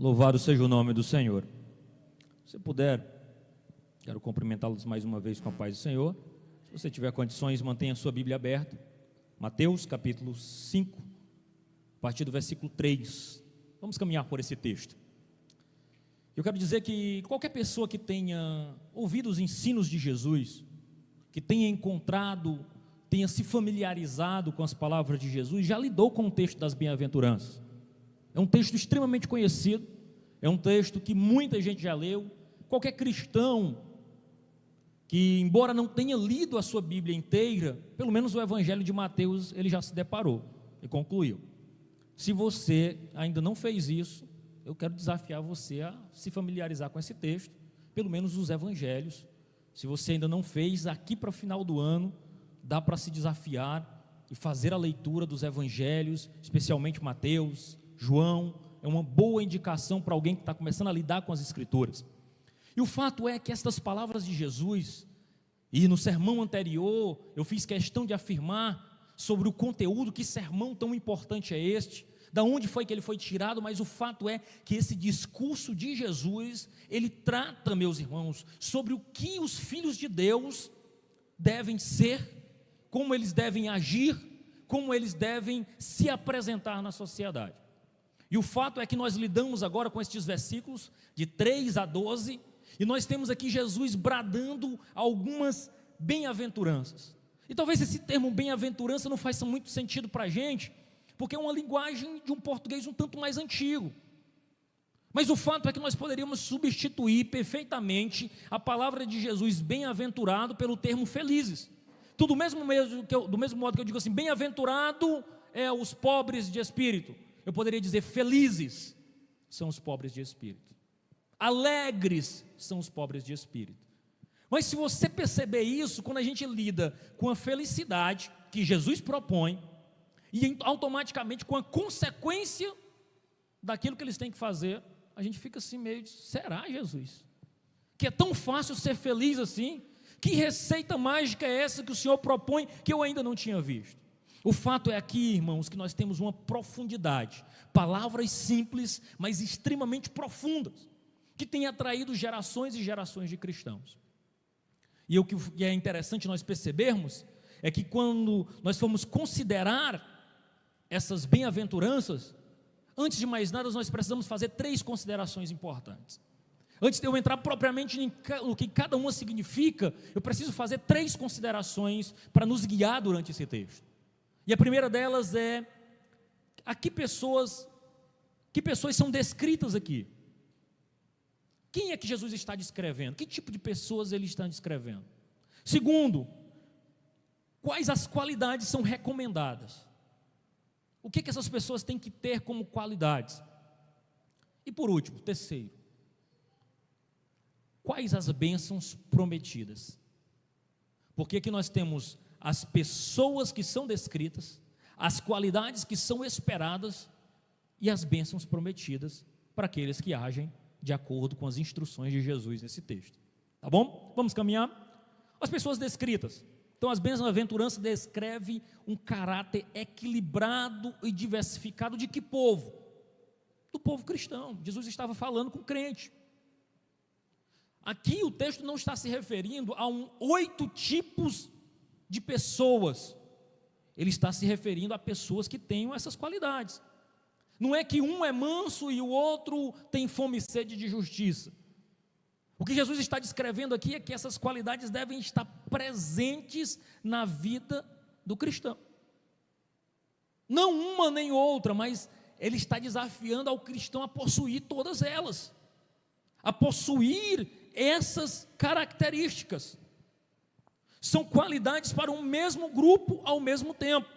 Louvado seja o nome do Senhor. Se puder, quero cumprimentá-los mais uma vez com a paz do Senhor. Se você tiver condições, mantenha a sua Bíblia aberta. Mateus capítulo 5, a partir do versículo 3. Vamos caminhar por esse texto. Eu quero dizer que qualquer pessoa que tenha ouvido os ensinos de Jesus, que tenha encontrado, tenha se familiarizado com as palavras de Jesus, já lidou com o texto das bem-aventuranças. É um texto extremamente conhecido, é um texto que muita gente já leu. Qualquer cristão que, embora não tenha lido a sua Bíblia inteira, pelo menos o Evangelho de Mateus, ele já se deparou e concluiu. Se você ainda não fez isso, eu quero desafiar você a se familiarizar com esse texto, pelo menos os Evangelhos. Se você ainda não fez, aqui para o final do ano, dá para se desafiar e fazer a leitura dos Evangelhos, especialmente Mateus, João. É uma boa indicação para alguém que está começando a lidar com as Escrituras. E o fato é que estas palavras de Jesus, e no sermão anterior, eu fiz questão de afirmar sobre o conteúdo, que sermão tão importante é este, da onde foi que ele foi tirado, mas o fato é que esse discurso de Jesus, ele trata, meus irmãos, sobre o que os filhos de Deus devem ser, como eles devem agir, como eles devem se apresentar na sociedade. E o fato é que nós lidamos agora com estes versículos, de 3 a 12, e nós temos aqui Jesus bradando algumas bem-aventuranças. E talvez esse termo bem-aventurança não faça muito sentido para a gente, porque é uma linguagem de um português um tanto mais antigo. Mas o fato é que nós poderíamos substituir perfeitamente a palavra de Jesus bem-aventurado pelo termo felizes. Do mesmo modo que eu digo assim, bem-aventurado é os pobres de espírito, eu poderia dizer felizes são os pobres de espírito, alegres são os pobres de espírito. Mas se você perceber isso, quando a gente lida com a felicidade que Jesus propõe, e automaticamente com a consequência daquilo que eles têm que fazer, a gente fica assim meio, será Jesus? Que é tão fácil ser feliz assim? Que receita mágica é essa que o Senhor propõe, que eu ainda não tinha visto? O fato é aqui, irmãos, que nós temos uma profundidade, palavras simples, mas extremamente profundas, que tem atraído gerações e gerações de cristãos. E o que é interessante nós percebermos, é que quando nós formos considerar essas bem-aventuranças, antes de mais nada, nós precisamos fazer 3 considerações importantes. Antes de eu entrar propriamente no que cada uma significa, eu preciso fazer 3 considerações para nos guiar durante esse texto. E a primeira delas é, que pessoas são descritas aqui? Quem é que Jesus está descrevendo? Que tipo de pessoas ele está descrevendo? Segundo, quais as qualidades são recomendadas? O que essas pessoas têm que ter como qualidades? E por último, terceiro, quais as bênçãos prometidas? Porque aqui nós temos as pessoas que são descritas, as qualidades que são esperadas e as bênçãos prometidas para aqueles que agem de acordo com as instruções de Jesus nesse texto. Tá bom? Vamos caminhar? As pessoas descritas. Então, as bem-aventuranças descrevem um caráter equilibrado e diversificado de que povo? Do povo cristão. Jesus estava falando com crente. Aqui o texto não está se referindo a 8 tipos de pessoas. Ele está se referindo a pessoas que tenham essas qualidades. Não é que um é manso e o outro tem fome e sede de justiça. O que Jesus está descrevendo aqui é que essas qualidades devem estar presentes na vida do cristão. Não uma nem outra, mas ele está desafiando ao cristão a possuir todas elas, a possuir essas características. São qualidades para um mesmo grupo ao mesmo tempo.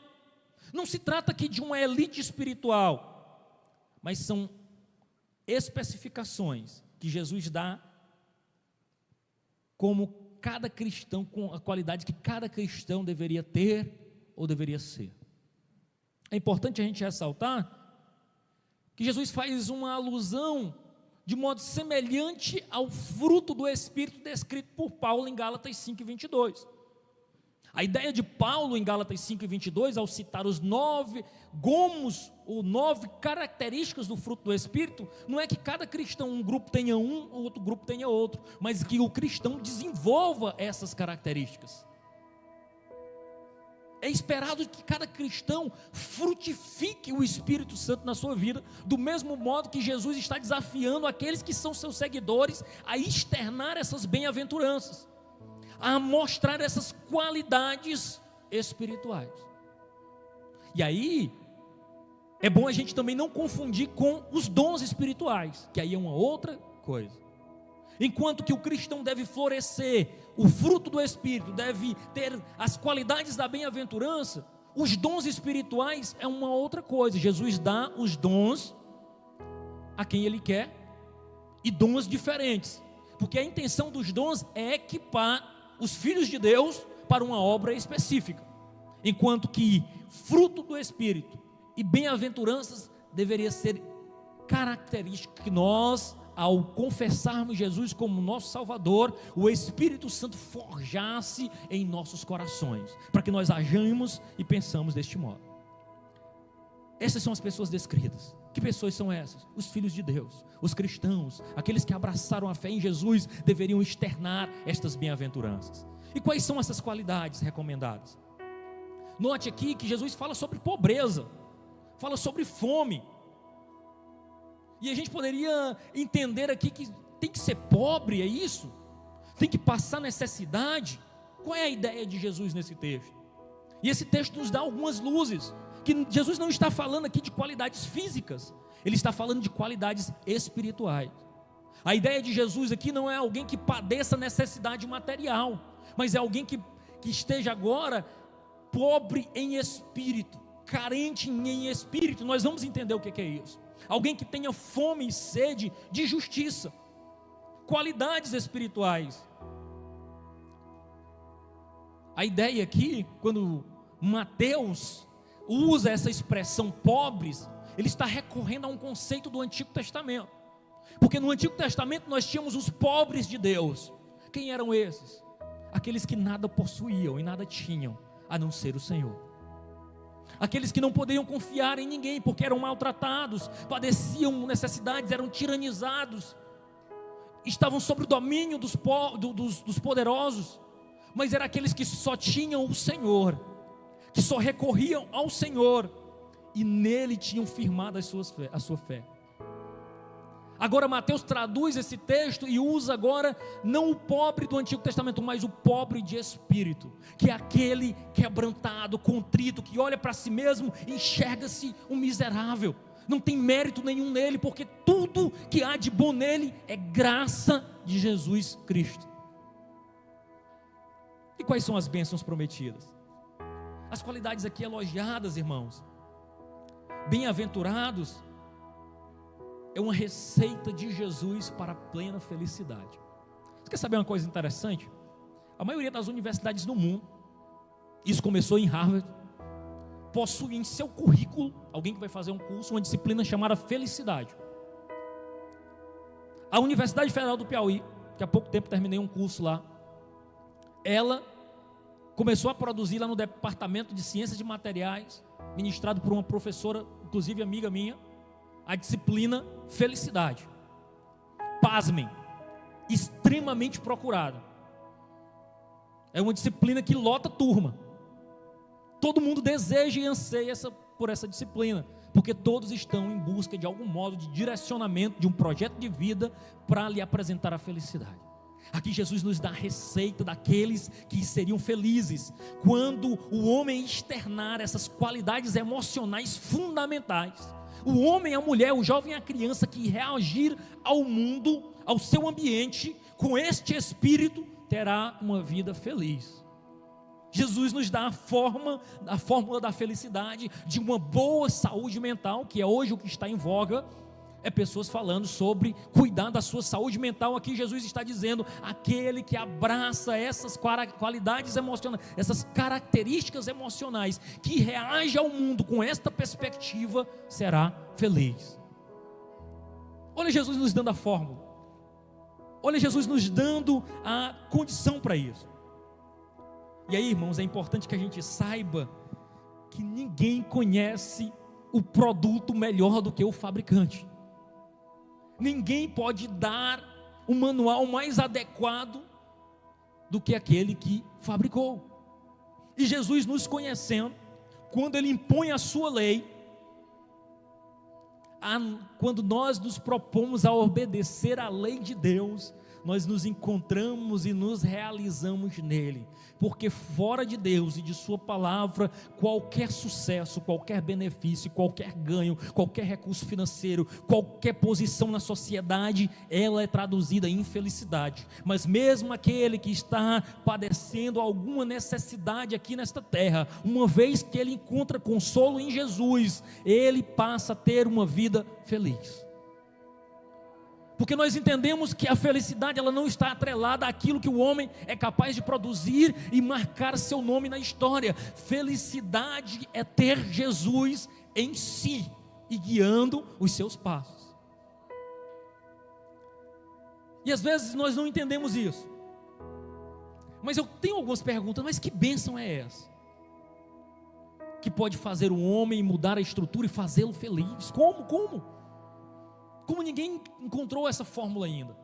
Não se trata aqui de uma elite espiritual, mas são especificações que Jesus dá como cada cristão, com a qualidade que cada cristão deveria ter ou deveria ser. É importante a gente ressaltar que Jesus faz uma alusão de modo semelhante ao fruto do Espírito descrito por Paulo em Gálatas 5:22. A ideia de Paulo em Gálatas 5:22, ao citar os 9 gomos, ou 9 características do fruto do Espírito, não é que cada cristão, um grupo tenha um, o outro grupo tenha outro, mas que o cristão desenvolva essas características. É esperado que cada cristão frutifique o Espírito Santo na sua vida, do mesmo modo que Jesus está desafiando aqueles que são seus seguidores a externar essas bem-aventuranças, a mostrar essas qualidades espirituais. E aí, é bom a gente também não confundir com os dons espirituais, que aí é uma outra coisa. Enquanto que o cristão deve florescer, o fruto do Espírito deve ter as qualidades da bem-aventurança, os dons espirituais é uma outra coisa. Jesus dá os dons a quem Ele quer, e dons diferentes, porque a intenção dos dons é equipar os filhos de Deus para uma obra específica, enquanto que fruto do Espírito e bem-aventuranças deveria ser característica que nós, ao confessarmos Jesus como nosso Salvador, o Espírito Santo forjasse em nossos corações, para que nós ajamos e pensamos deste modo. Essas são as pessoas descritas. Que pessoas são essas? Os filhos de Deus, os cristãos, aqueles que abraçaram a fé em Jesus, deveriam externar estas bem-aventuranças. E quais são essas qualidades recomendadas? Note aqui que Jesus fala sobre pobreza, fala sobre fome, e a gente poderia entender aqui que tem que ser pobre, é isso? Tem que passar necessidade? Qual é a ideia de Jesus nesse texto? E esse texto nos dá algumas luzes, que Jesus não está falando aqui de qualidades físicas, Ele está falando de qualidades espirituais. A ideia de Jesus aqui não é alguém que padeça necessidade material, mas é alguém que esteja agora pobre em espírito, carente em espírito. Nós vamos entender o que é isso. Alguém que tenha fome e sede de justiça, qualidades espirituais. A ideia aqui, quando Mateus usa essa expressão pobres, ele está recorrendo a um conceito do Antigo Testamento, porque no Antigo Testamento nós tínhamos os pobres de Deus. Quem eram esses? Aqueles que nada possuíam e nada tinham, a não ser o Senhor. Aqueles que não poderiam confiar em ninguém, porque eram maltratados, padeciam necessidades, eram tiranizados, estavam sob o domínio dos poderosos, mas eram aqueles que só tinham o Senhor, que só recorriam ao Senhor, e nele tinham firmado a sua fé. Agora Mateus traduz esse texto e usa agora não o pobre do Antigo Testamento, mas o pobre de espírito, que é aquele quebrantado, contrito, que olha para si mesmo e enxerga-se um miserável, não tem mérito nenhum nele, porque tudo que há de bom nele é graça de Jesus Cristo. E quais são as bênçãos prometidas? As qualidades aqui elogiadas, irmãos. Bem-aventurados é uma receita de Jesus para a plena felicidade. Você quer saber uma coisa interessante? A maioria das universidades no mundo, isso começou em Harvard, possui em seu currículo, alguém que vai fazer um curso, uma disciplina chamada felicidade. A Universidade Federal do Piauí, que há pouco tempo terminei um curso lá, ela começou a produzir lá no departamento de ciências de materiais, ministrado por uma professora, inclusive amiga minha, a disciplina felicidade. Pasmem, extremamente procurada. É uma disciplina que lota turma. Todo mundo deseja e anseia por essa disciplina, porque todos estão em busca de algum modo de direcionamento, de um projeto de vida para lhe apresentar a felicidade. Aqui Jesus nos dá a receita daqueles que seriam felizes quando o homem externar essas qualidades emocionais fundamentais. O homem, a mulher, o jovem e a criança que reagir ao mundo, ao seu ambiente, com este espírito, terá uma vida feliz. Jesus nos dá a fórmula da felicidade, de uma boa saúde mental, que é hoje o que está em voga. É pessoas falando sobre cuidar da sua saúde mental. Aqui Jesus está dizendo, aquele que abraça essas qualidades emocionais, essas características emocionais, que reage ao mundo com esta perspectiva, será feliz. Olha Jesus nos dando a fórmula, olha Jesus nos dando a condição para isso. E aí, irmãos, é importante que a gente saiba que ninguém conhece o produto melhor do que o fabricante. Ninguém pode dar um manual mais adequado do que aquele que fabricou. E Jesus, nos conhecendo, quando Ele impõe a sua lei, quando nós nos propomos a obedecer à lei de Deus, nós nos encontramos e nos realizamos nele, porque fora de Deus e de sua palavra, qualquer sucesso, qualquer benefício, qualquer ganho, qualquer recurso financeiro, qualquer posição na sociedade, ela é traduzida em infelicidade. Mas mesmo aquele que está padecendo alguma necessidade aqui nesta terra, uma vez que ele encontra consolo em Jesus, ele passa a ter uma vida feliz. Porque nós entendemos que a felicidade, ela não está atrelada àquilo que o homem é capaz de produzir e marcar seu nome na história. Felicidade é ter Jesus em si e guiando os seus passos. E às vezes nós não entendemos isso. Mas eu tenho algumas perguntas, mas que bênção é essa? Que pode fazer o homem mudar a estrutura e fazê-lo feliz? Como? Como ninguém encontrou essa fórmula ainda.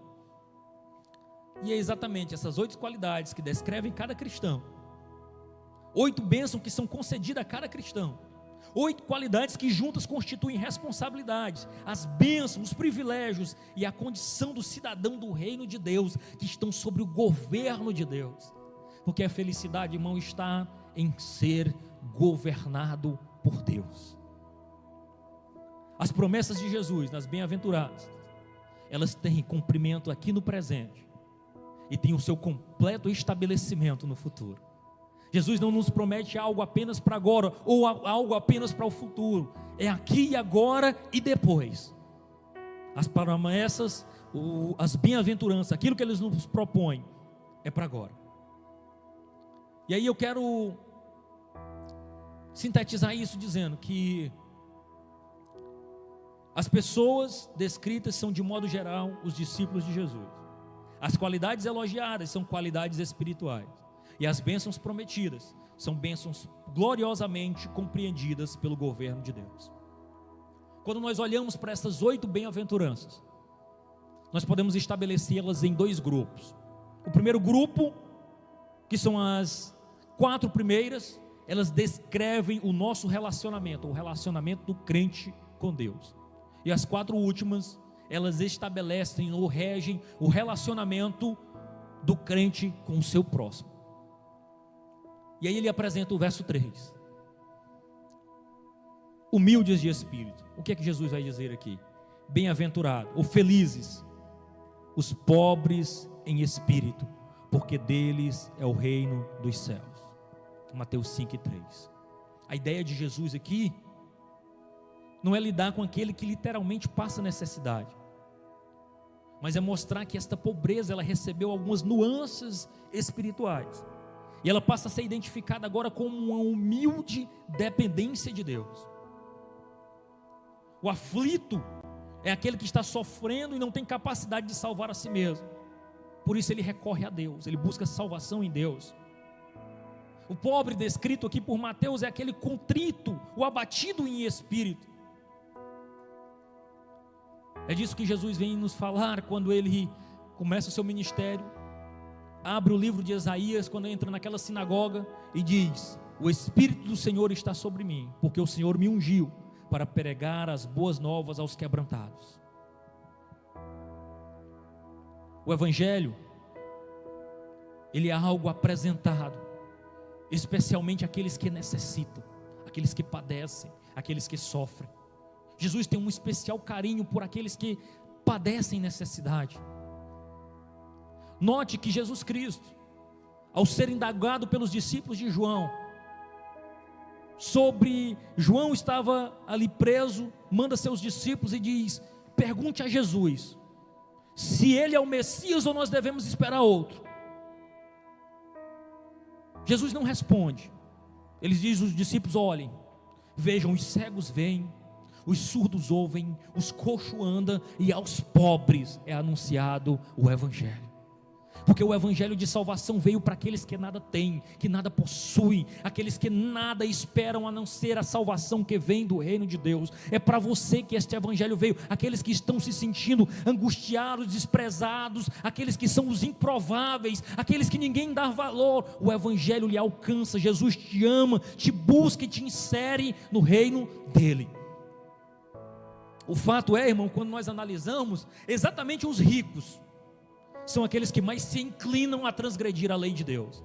E é exatamente essas 8 qualidades que descrevem cada cristão. 8 bênçãos que são concedidas a cada cristão. 8 qualidades que juntas constituem responsabilidades, as bênçãos, os privilégios e a condição do cidadão do reino de Deus, que estão sobre o governo de Deus. Porque a felicidade, irmão, está em ser governado por Deus. As promessas de Jesus nas bem-aventuradas, elas têm cumprimento aqui no presente e têm o seu completo estabelecimento no futuro. Jesus não nos promete algo apenas para agora ou algo apenas para o futuro. É aqui e agora e depois. As promessas, as bem-aventuranças, aquilo que Ele nos propõe é para agora. E aí eu quero sintetizar isso dizendo que as pessoas descritas são, de modo geral, os discípulos de Jesus. As qualidades elogiadas são qualidades espirituais. E as bênçãos prometidas são bênçãos gloriosamente compreendidas pelo governo de Deus. Quando nós olhamos para essas 8 bem-aventuranças, nós podemos estabelecê-las em 2 grupos. O primeiro grupo, que são as 4 primeiras, elas descrevem o nosso relacionamento, o relacionamento do crente com Deus. E as 4 últimas, elas estabelecem ou regem o relacionamento do crente com o seu próximo. E aí ele apresenta o verso 3. Humildes de espírito. O que é que Jesus vai dizer aqui? Bem-aventurados, ou felizes, os pobres em espírito, porque deles é o reino dos céus. Mateus 5:3. A ideia de Jesus aqui não é lidar com aquele que literalmente passa necessidade, mas é mostrar que esta pobreza, ela recebeu algumas nuances espirituais, e ela passa a ser identificada agora como uma humilde dependência de Deus. O aflito é aquele que está sofrendo e não tem capacidade de salvar a si mesmo, por isso ele recorre a Deus, ele busca salvação em Deus. O pobre descrito aqui por Mateus é aquele contrito, o abatido em espírito. É disso que Jesus vem nos falar quando ele começa o seu ministério, abre o livro de Isaías, quando entra naquela sinagoga e diz: o Espírito do Senhor está sobre mim, porque o Senhor me ungiu para pregar as boas novas aos quebrantados. O Evangelho, ele é algo apresentado, especialmente àqueles que necessitam, aqueles que padecem, aqueles que sofrem. Jesus tem um especial carinho por aqueles que padecem necessidade. Note que Jesus Cristo, ao ser indagado pelos discípulos de João, João estava ali preso, manda seus discípulos e diz: pergunte a Jesus, se ele é o Messias ou nós devemos esperar outro. Jesus não responde. Ele diz aos discípulos: olhem, vejam, os cegos veem, os surdos ouvem, os coxos andam, e aos pobres é anunciado o Evangelho. Porque o evangelho de salvação veio para aqueles que nada têm, que nada possuem, aqueles que nada esperam a não ser a salvação que vem do reino de Deus. É para você que este evangelho veio, aqueles que estão se sentindo angustiados, desprezados, aqueles que são os improváveis, aqueles que ninguém dá valor. O evangelho lhe alcança, Jesus te ama, te busca e te insere no reino dele. O fato é, irmão, quando nós analisamos, exatamente os ricos são aqueles que mais se inclinam a transgredir a lei de Deus.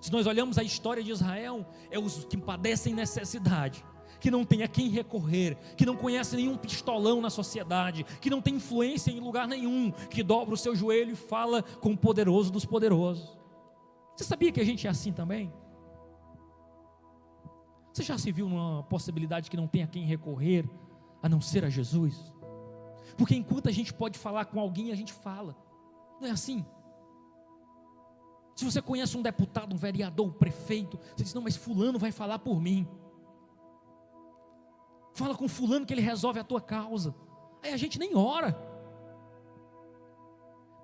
Se nós olhamos a história de Israel, é os que padecem necessidade, que não tem a quem recorrer, que não conhece nenhum pistolão na sociedade, que não tem influência em lugar nenhum, que dobra o seu joelho e fala com o poderoso dos poderosos. Você sabia que a gente é assim também? Você já se viu numa possibilidade que não tem a quem recorrer, a não ser a Jesus? Porque enquanto a gente pode falar com alguém, a gente fala. Não é assim? Se você conhece um deputado, um vereador, um prefeito, você diz, não, mas fulano vai falar por mim. Fala com fulano que ele resolve a tua causa. Aí a gente nem ora.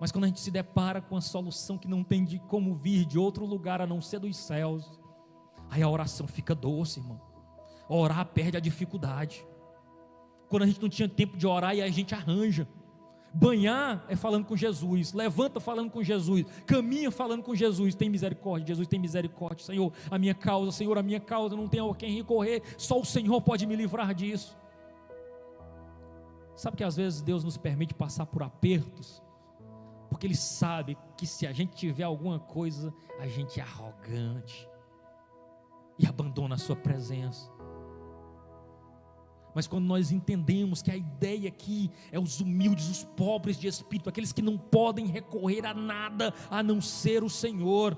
Mas quando a gente se depara com a solução que não tem de como vir de outro lugar a não ser dos céus, aí a oração fica doce, irmão. Orar perde a dificuldade. Quando a gente não tinha tempo de orar, e a gente arranja. Banhar é falando com Jesus, levanta falando com Jesus, caminha falando com Jesus. Tem misericórdia, Jesus tem misericórdia. Senhor, a minha causa, não tenho a quem recorrer, só o Senhor pode me livrar disso. Sabe que às vezes Deus nos permite passar por apertos, porque Ele sabe que se a gente tiver alguma coisa, a gente é arrogante e abandona a sua presença. Mas quando nós entendemos que a ideia aqui é os humildes, os pobres de espírito, aqueles que não podem recorrer a nada a não ser o Senhor.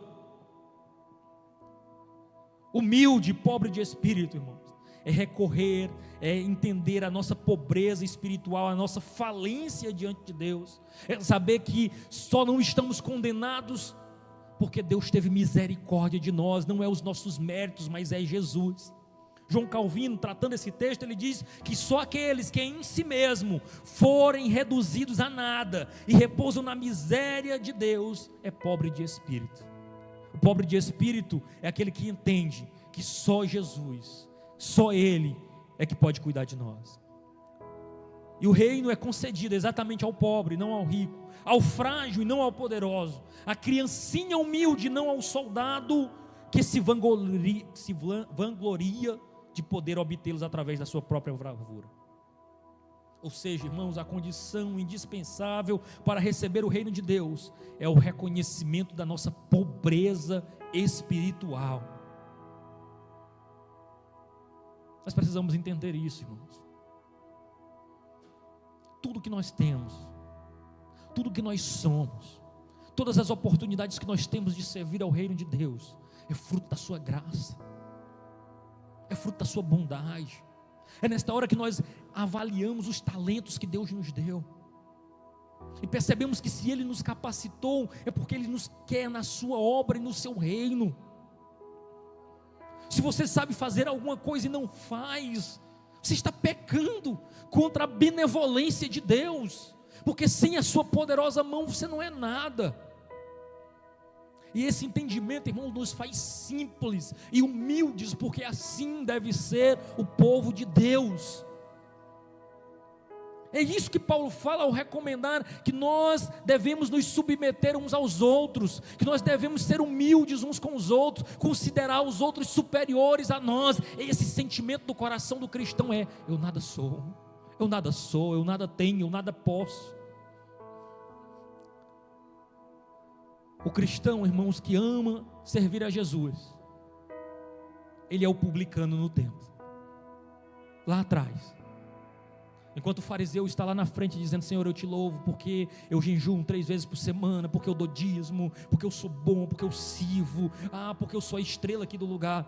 Humilde, pobre de espírito, irmãos, é recorrer, é entender a nossa pobreza espiritual, a nossa falência diante de Deus, é saber que só não estamos condenados porque Deus teve misericórdia de nós, não é os nossos méritos, mas é Jesus. João Calvino, tratando esse texto, ele diz que só aqueles que em si mesmo forem reduzidos a nada e repousam na miséria de Deus, é pobre de espírito. O pobre de espírito é aquele que entende que só Jesus, só Ele é que pode cuidar de nós. E o reino é concedido exatamente ao pobre, não ao rico, ao frágil e não ao poderoso, à criancinha humilde, não ao soldado que se vangloria de poder obtê-los através da sua própria bravura. Ou seja, irmãos, a condição indispensável para receber o reino de Deus é o reconhecimento da nossa pobreza espiritual. Nós precisamos entender isso, irmãos. Tudo que nós temos, tudo que nós somos, todas as oportunidades que nós temos de servir ao reino de Deus, é fruto da sua graça, é fruto da sua bondade. É nesta hora que nós avaliamos os talentos que Deus nos deu e percebemos que se Ele nos capacitou, é porque Ele nos quer na sua obra e no seu reino. Se você sabe fazer alguma coisa e não faz, você está pecando contra a benevolência de Deus, porque sem a sua poderosa mão você não é nada. E esse entendimento, irmão, nos faz simples e humildes, porque assim deve ser o povo de Deus. É isso que Paulo fala ao recomendar que nós devemos nos submeter uns aos outros, que nós devemos ser humildes uns com os outros, considerar os outros superiores a nós. Esse sentimento do coração do cristão é: eu nada sou, eu nada tenho, eu nada posso. O cristão, irmãos, que ama servir a Jesus, ele é o publicano no templo, lá atrás. Enquanto o fariseu está lá na frente dizendo: Senhor, eu te louvo porque eu jejuo 3 vezes por semana, porque eu dou dízimo, porque eu sou bom, porque eu sirvo, porque eu sou a estrela aqui do lugar.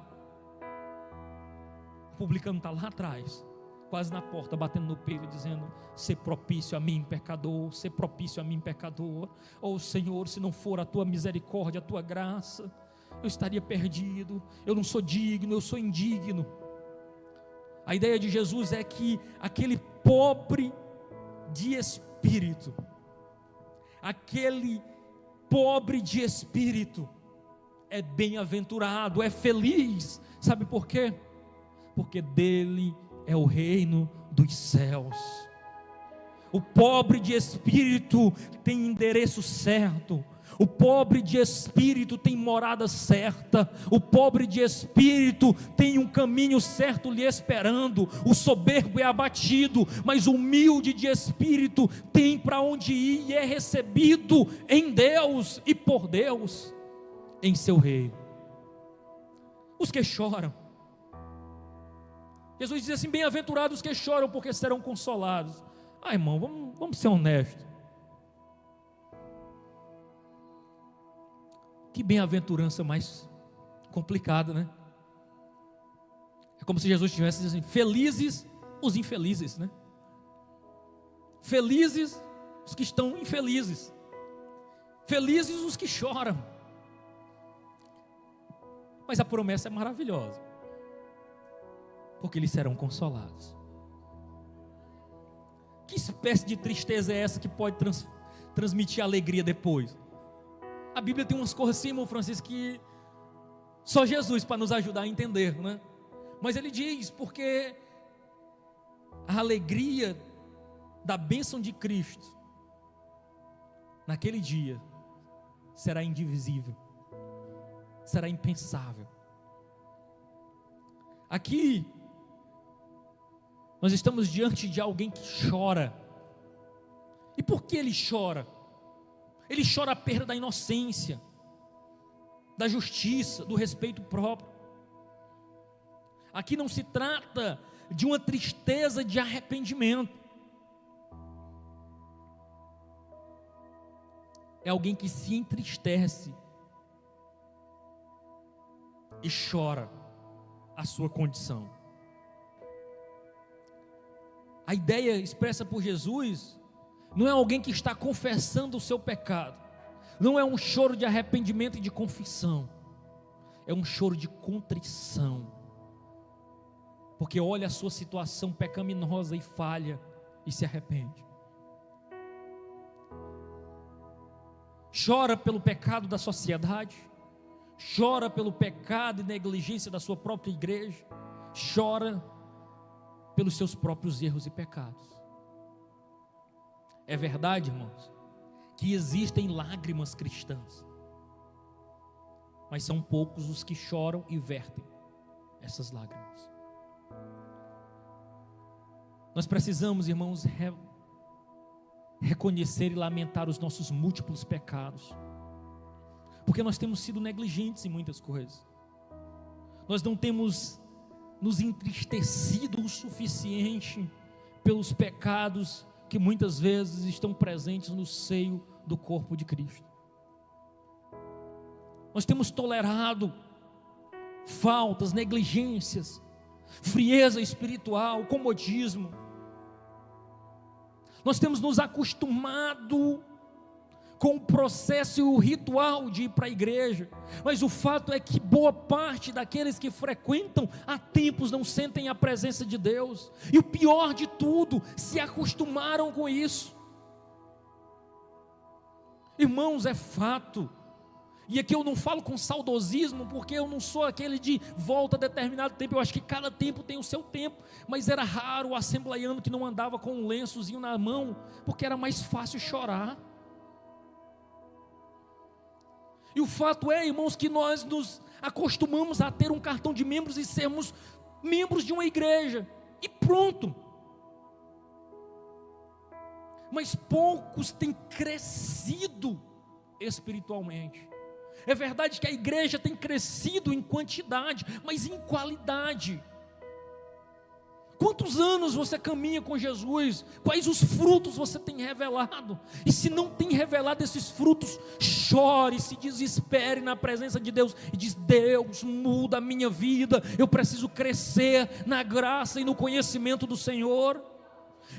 O publicano está lá atrás, quase na porta, batendo no peito e dizendo: ser propício a mim, pecador, ser propício a mim, pecador. Oh Senhor, se não for a tua misericórdia, a tua graça, eu estaria perdido, eu não sou digno, eu sou indigno. A ideia de Jesus é que aquele pobre de espírito, aquele pobre de espírito é bem-aventurado, é feliz. Sabe por quê? Porque dele é o reino dos céus. O pobre de espírito tem endereço certo. O pobre de espírito tem morada certa. O pobre de espírito tem um caminho certo lhe esperando. O soberbo é abatido, mas o humilde de espírito tem para onde ir e é recebido em Deus e por Deus, em seu reino. Os que choram, Jesus diz assim: bem-aventurados os que choram, porque serão consolados. Irmão, vamos ser honestos. Que bem-aventurança mais complicada, né? É como se Jesus estivesse dizendo assim: felizes os infelizes, né? Felizes os que estão infelizes, felizes os que choram. Mas a promessa é maravilhosa, porque eles serão consolados. Que espécie de tristeza é essa que pode transmitir alegria depois? A Bíblia tem umas coisas assim, irmão Francisco, que só Jesus para nos ajudar a entender, né? Mas ele diz, porque a alegria da bênção de Cristo naquele dia será indivisível, será impensável. Aqui nós estamos diante de alguém que chora. E por que ele chora? Ele chora a perda da inocência, da justiça, do respeito próprio. Aqui não se trata de uma tristeza de arrependimento. É alguém que se entristece e chora a sua condição. A ideia expressa por Jesus não é alguém que está confessando o seu pecado, não é um choro de arrependimento e de confissão, é um choro de contrição, porque olha a sua situação pecaminosa e falha e se arrepende. Chora pelo pecado da sociedade, chora pelo pecado e negligência da sua própria igreja, chora pelos seus próprios erros e pecados. É verdade, irmãos, que existem lágrimas cristãs, mas são poucos os que choram e vertem essas lágrimas. Nós precisamos, irmãos, reconhecer e lamentar os nossos múltiplos pecados, porque nós temos sido negligentes em muitas coisas. Nós não temos nos entristecido o suficiente pelos pecados que muitas vezes estão presentes no seio do corpo de Cristo. Nós temos tolerado faltas, negligências, frieza espiritual, comodismo. Nós temos nos acostumado com o processo e o ritual de ir para a igreja, mas o fato é que boa parte daqueles que frequentam há tempos não sentem a presença de Deus, e o pior de tudo, se acostumaram com isso. Irmãos, é fato, e aqui eu não falo com saudosismo, porque eu não sou aquele de volta a determinado tempo, eu acho que cada tempo tem o seu tempo, mas era raro o assembleiano que não andava com um lençozinho na mão, porque era mais fácil chorar. E o fato é, irmãos, que nós nos acostumamos a ter um cartão de membros e sermos membros de uma igreja, e pronto. Mas poucos têm crescido espiritualmente. É verdade que a igreja tem crescido em quantidade, mas em qualidade. Quantos anos você caminha com Jesus? Quais os frutos você tem revelado? E se não tem revelado esses frutos, chore, se desespere na presença de Deus e diz: Deus, muda a minha vida, eu preciso crescer na graça e no conhecimento do Senhor,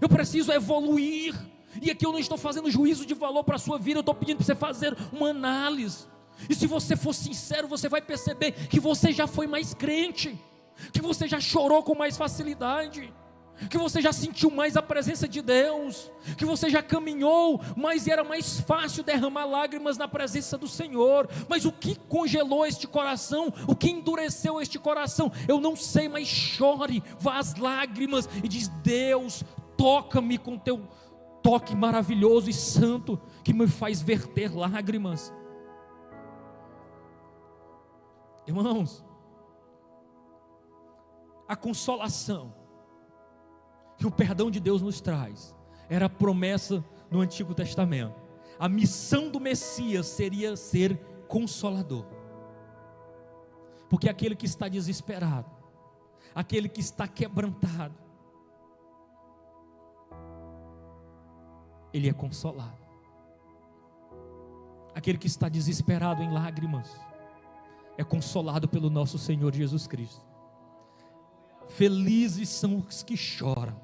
eu preciso evoluir. E aqui eu não estou fazendo juízo de valor para a sua vida, eu estou pedindo para você fazer uma análise, e se você for sincero, você vai perceber que você já foi mais crente, que você já chorou com mais facilidade, que você já sentiu mais a presença de Deus, que você já caminhou, mas era mais fácil derramar lágrimas na presença do Senhor. Mas o que congelou este coração? O que endureceu este coração? Eu não sei, mas chore, vá às lágrimas e diz: Deus, toca-me com teu toque maravilhoso e santo, que me faz verter lágrimas. Irmãos, a consolação que o perdão de Deus nos traz era a promessa no Antigo Testamento. A missão do Messias seria ser consolador, porque aquele que está desesperado, aquele que está quebrantado, ele é consolado. Aquele que está desesperado em lágrimas é consolado pelo nosso Senhor Jesus Cristo. Felizes são os que choram,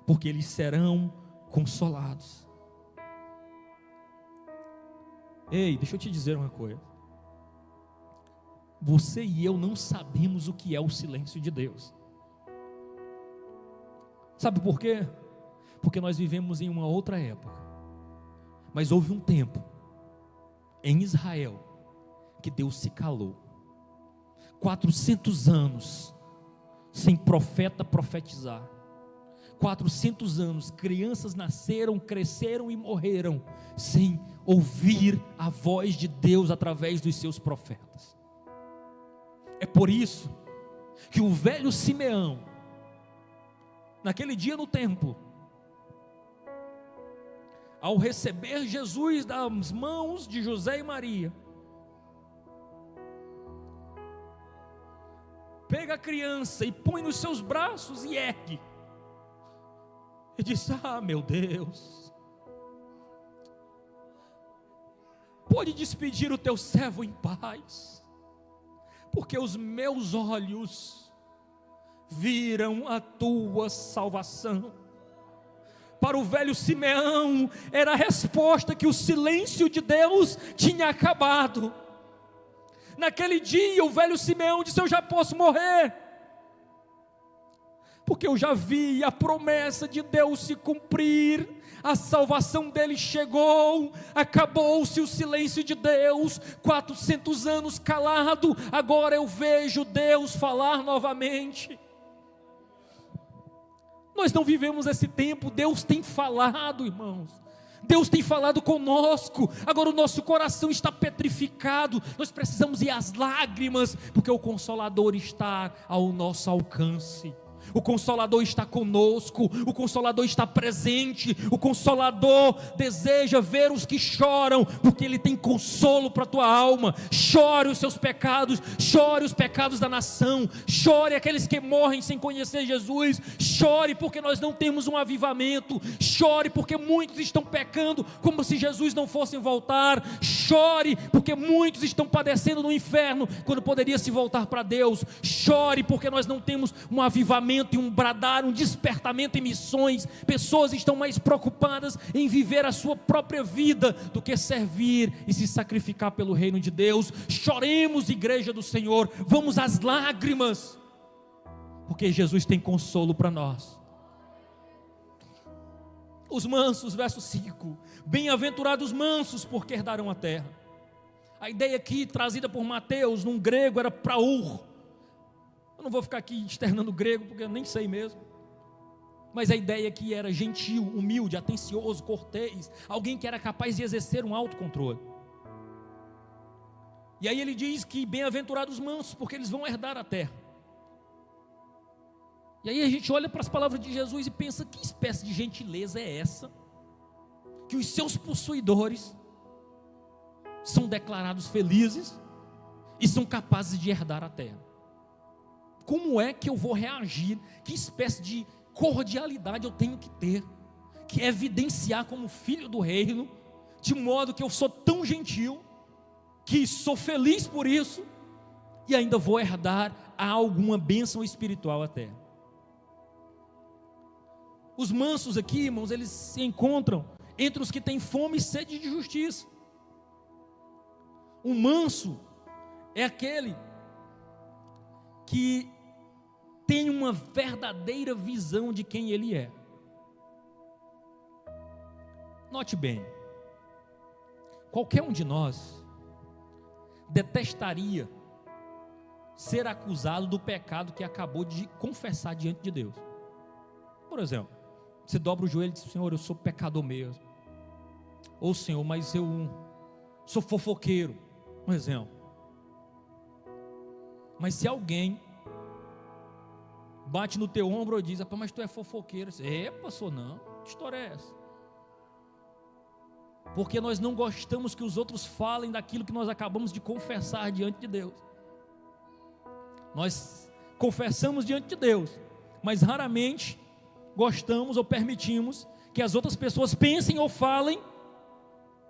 porque eles serão consolados. Ei, deixa eu te dizer uma coisa. Você e eu não sabemos o que é o silêncio de Deus. Sabe por quê? Porque nós vivemos em uma outra época. Mas houve um tempo em Israel que Deus se calou. 400 anos sem profeta profetizar. 400 anos, crianças nasceram, cresceram e morreram sem ouvir a voz de Deus através dos seus profetas. É por isso que o velho Simeão, naquele dia no templo, ao receber Jesus das mãos de José e Maria, pega a criança e põe nos seus braços e ergue, e diz: ah, meu Deus, pode despedir o teu servo em paz, porque os meus olhos viram a tua salvação. Para o velho Simeão era a resposta que o silêncio de Deus tinha acabado. Naquele dia o velho Simeão disse: eu já posso morrer, porque eu já vi a promessa de Deus se cumprir, a salvação dele chegou, acabou-se o silêncio de Deus, 400 anos calado, agora eu vejo Deus falar novamente. Nós não vivemos esse tempo, Deus tem falado, irmãos, Deus tem falado conosco, agora o nosso coração está petrificado, nós precisamos ir às lágrimas, porque o Consolador está ao nosso alcance. O Consolador está conosco, o Consolador está presente, o Consolador deseja ver os que choram, porque Ele tem consolo para a tua alma. Chore os seus pecados, chore os pecados da nação, chore aqueles que morrem sem conhecer Jesus, chore porque nós não temos um avivamento, chore porque muitos estão pecando como se Jesus não fosse voltar, chore porque muitos estão padecendo no inferno, quando poderia se voltar para Deus, chore porque nós não temos um avivamento e um bradar, um despertamento em missões. Pessoas estão mais preocupadas em viver a sua própria vida do que servir e se sacrificar pelo reino de Deus. Choremos, igreja do Senhor, vamos às lágrimas, porque Jesus tem consolo para nós. Os mansos, verso 5: bem-aventurados mansos, porque herdarão a terra. A ideia aqui trazida por Mateus, num grego, era praur. Eu não vou ficar aqui externando grego, porque eu nem sei mesmo. Mas a ideia aqui era gentil, humilde, atencioso, cortês, alguém que era capaz de exercer um autocontrole. E aí ele diz que bem-aventurados mansos, porque eles vão herdar a terra. E aí a gente olha para as palavras de Jesus e pensa: que espécie de gentileza é essa? Que os seus possuidores são declarados felizes e são capazes de herdar a terra. Como é que eu vou reagir? Que espécie de cordialidade eu tenho que ter, que evidenciar como filho do reino, de modo que eu sou tão gentil, que sou feliz por isso, e ainda vou herdar alguma bênção espiritual à terra. Os mansos aqui, irmãos, eles se encontram entre os que têm fome e sede de justiça. O manso é aquele que tem uma verdadeira visão de quem ele é. Note bem, qualquer um de nós detestaria ser acusado do pecado que acabou de confessar diante de Deus. Por exemplo, você dobra o joelho e diz: Senhor, eu sou pecador mesmo. Ou Senhor, mas eu sou fofoqueiro. Um exemplo. Mas se alguém bate no teu ombro e diz: mas tu é fofoqueiro. Você, pastor, não. Que história é essa? Porque nós não gostamos que os outros falem daquilo que nós acabamos de confessar diante de Deus. Nós confessamos diante de Deus, mas raramente gostamos ou permitimos que as outras pessoas pensem ou falem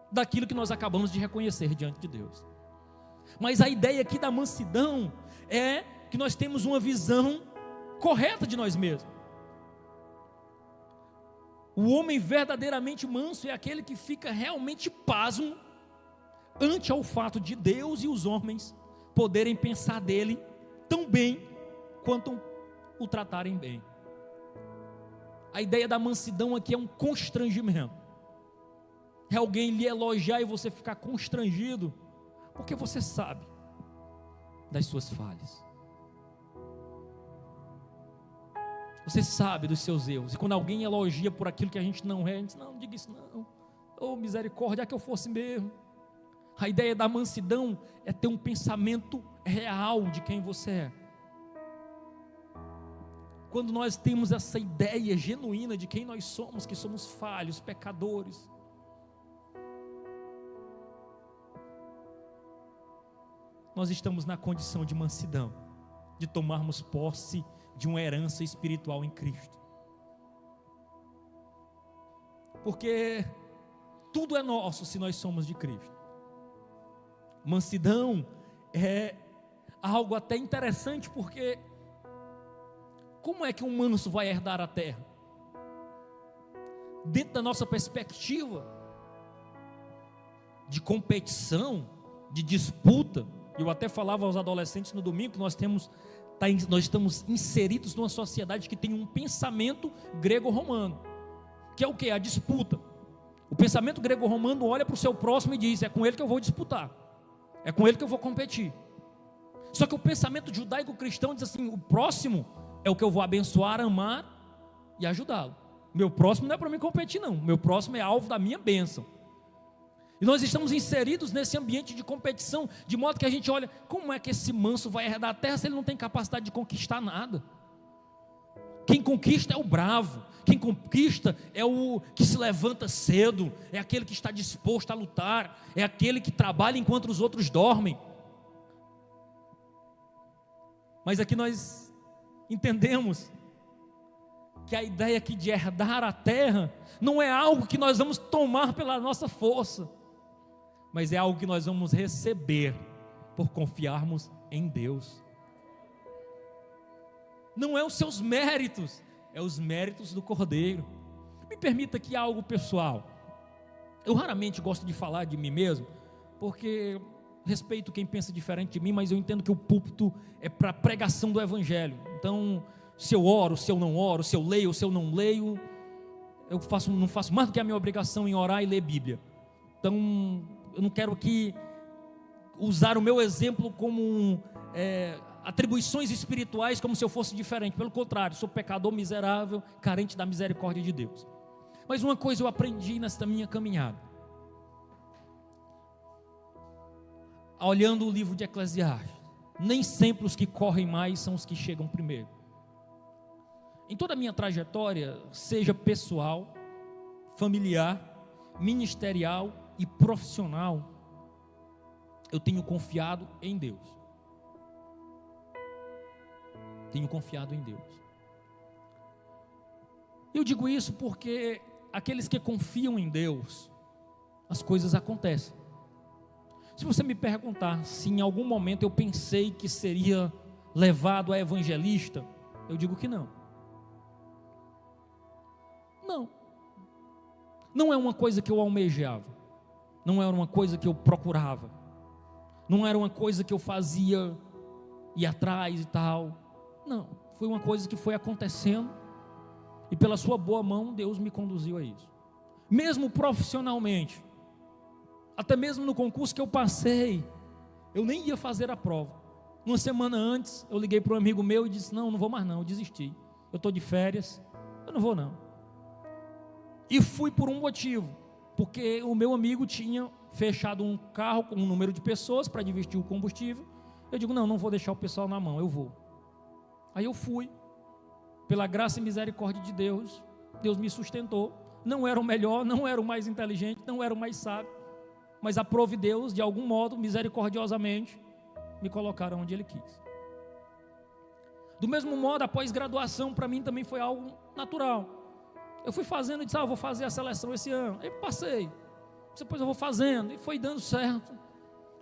daquilo que nós acabamos de reconhecer diante de Deus. Mas a ideia aqui da mansidão é que nós temos uma visão correta de nós mesmos. O homem verdadeiramente manso é aquele que fica realmente pasmo ante ao fato de Deus e os homens poderem pensar dele tão bem quanto o tratarem bem. A ideia da mansidão aqui é um constrangimento. É alguém lhe elogiar e você ficar constrangido, porque você sabe das suas falhas. Você sabe dos seus erros. E quando alguém elogia por aquilo que a gente não é, a gente diz: não diga isso não. Oh, misericórdia, é que eu fosse mesmo. A ideia da mansidão é ter um pensamento real de quem você é. Quando nós temos essa ideia genuína de quem nós somos, que somos falhos, pecadores, nós estamos na condição de mansidão, de tomarmos posse de uma herança espiritual em Cristo. Porque tudo é nosso se nós somos de Cristo. Mansidão é algo até interessante, porque como é que um manso vai herdar a terra? Dentro da nossa perspectiva de competição, de disputa, eu até falava aos adolescentes no domingo que nós estamos inseridos numa sociedade que tem um pensamento grego-romano, que é o que? A disputa. O pensamento grego-romano olha para o seu próximo e diz: é com ele que eu vou disputar, é com ele que eu vou competir. Só que o pensamento judaico-cristão diz assim: o próximo é o que eu vou abençoar, amar e ajudá-lo. Meu próximo não é para mim competir não, meu próximo é alvo da minha bênção. E nós estamos inseridos nesse ambiente de competição, de modo que a gente olha: como é que esse manso vai herdar a terra se ele não tem capacidade de conquistar nada? Quem conquista é o bravo, quem conquista é o que se levanta cedo, é aquele que está disposto a lutar, é aquele que trabalha enquanto os outros dormem. Mas aqui nós entendemos que a ideia aqui de herdar a terra não é algo que nós vamos tomar pela nossa força, mas é algo que nós vamos receber por confiarmos em Deus. Não é os seus méritos, é os méritos do Cordeiro. Me permita aqui algo pessoal. Eu raramente gosto de falar de mim mesmo, porque respeito quem pensa diferente de mim, mas eu entendo que o púlpito é para a pregação do Evangelho. Então, se eu oro, se eu não oro, se eu leio, se eu não leio, eu não faço mais do que a minha obrigação em orar e ler Bíblia. Então, eu não quero aqui usar o meu exemplo como atribuições espirituais, como se eu fosse diferente. Pelo contrário, sou pecador miserável, carente da misericórdia de Deus. Mas uma coisa eu aprendi nesta minha caminhada, olhando o livro de Eclesiastes: nem sempre os que correm mais são os que chegam primeiro. Em toda a minha trajetória, seja pessoal, familiar, ministerial e profissional, eu tenho confiado em Deus. Tenho confiado em Deus. Eu digo isso porque aqueles que confiam em Deus, as coisas acontecem. Se você me perguntar se em algum momento eu pensei que seria levado a evangelista, eu digo que não. Não é uma coisa que eu almejava, não era uma coisa que eu procurava, não era uma coisa que eu fazia, ia atrás e tal. Não, foi uma coisa que foi acontecendo, e pela sua boa mão, Deus me conduziu a isso. Mesmo profissionalmente, até mesmo no concurso que eu passei, eu nem ia fazer a prova. Uma semana antes, eu liguei para um amigo meu e disse: não vou mais não, eu desisti. Eu estou de férias, eu não vou não. E fui por um motivo, porque o meu amigo tinha fechado um carro com um número de pessoas para dividir o combustível. Eu digo: não vou deixar o pessoal na mão, eu vou. Aí eu fui, pela graça e misericórdia de Deus, Deus me sustentou. Não era o melhor, não era o mais inteligente, não era o mais sábio, mas aprove Deus, de algum modo, misericordiosamente, me colocaram onde Ele quis. Do mesmo modo, a pós-graduação para mim também foi algo natural. Eu fui fazendo e disse: vou fazer a seleção esse ano. Aí passei, depois eu vou fazendo, e foi dando certo.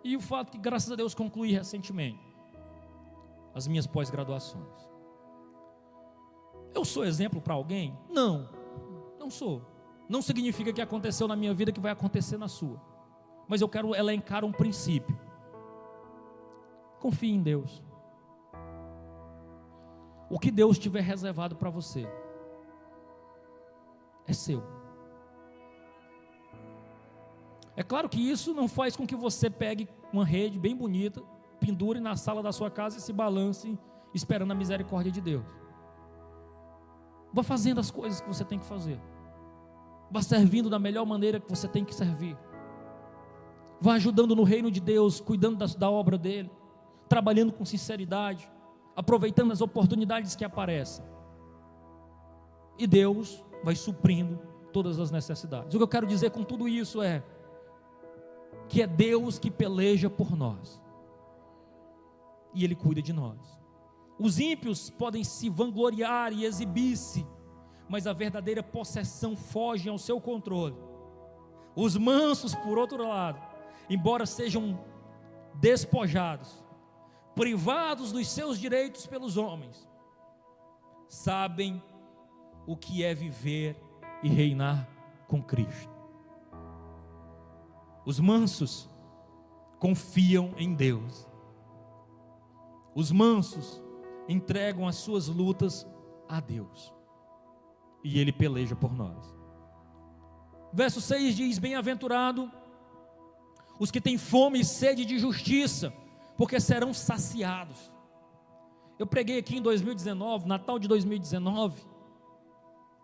E o fato que, graças a Deus, concluí recentemente as minhas pós-graduações. Eu sou exemplo para alguém? Não sou. Não significa que aconteceu na minha vida que vai acontecer na sua. Mas eu quero elencar um princípio. Confie em Deus. O que Deus tiver reservado para você é seu. É claro que isso não faz com que você pegue uma rede bem bonita, pendure na sala da sua casa e se balance esperando a misericórdia de Deus. Vá fazendo as coisas que você tem que fazer. Vá servindo da melhor maneira que você tem que servir. Vá ajudando no reino de Deus, cuidando da obra dele, trabalhando com sinceridade, aproveitando as oportunidades que aparecem. E Deus vai suprindo todas as necessidades. O que eu quero dizer com tudo isso é que é Deus que peleja por nós, e Ele cuida de nós. Os ímpios podem se vangloriar e exibir-se, mas a verdadeira possessão foge ao seu controle. Os mansos, por outro lado, embora sejam despojados, privados dos seus direitos pelos homens, sabem o que é viver e reinar com Cristo. Os mansos confiam em Deus. Os mansos entregam as suas lutas a Deus, e Ele peleja por nós. Verso 6 diz: bem-aventurado os que têm fome e sede de justiça, porque serão saciados. Eu preguei aqui em 2019, Natal de 2019,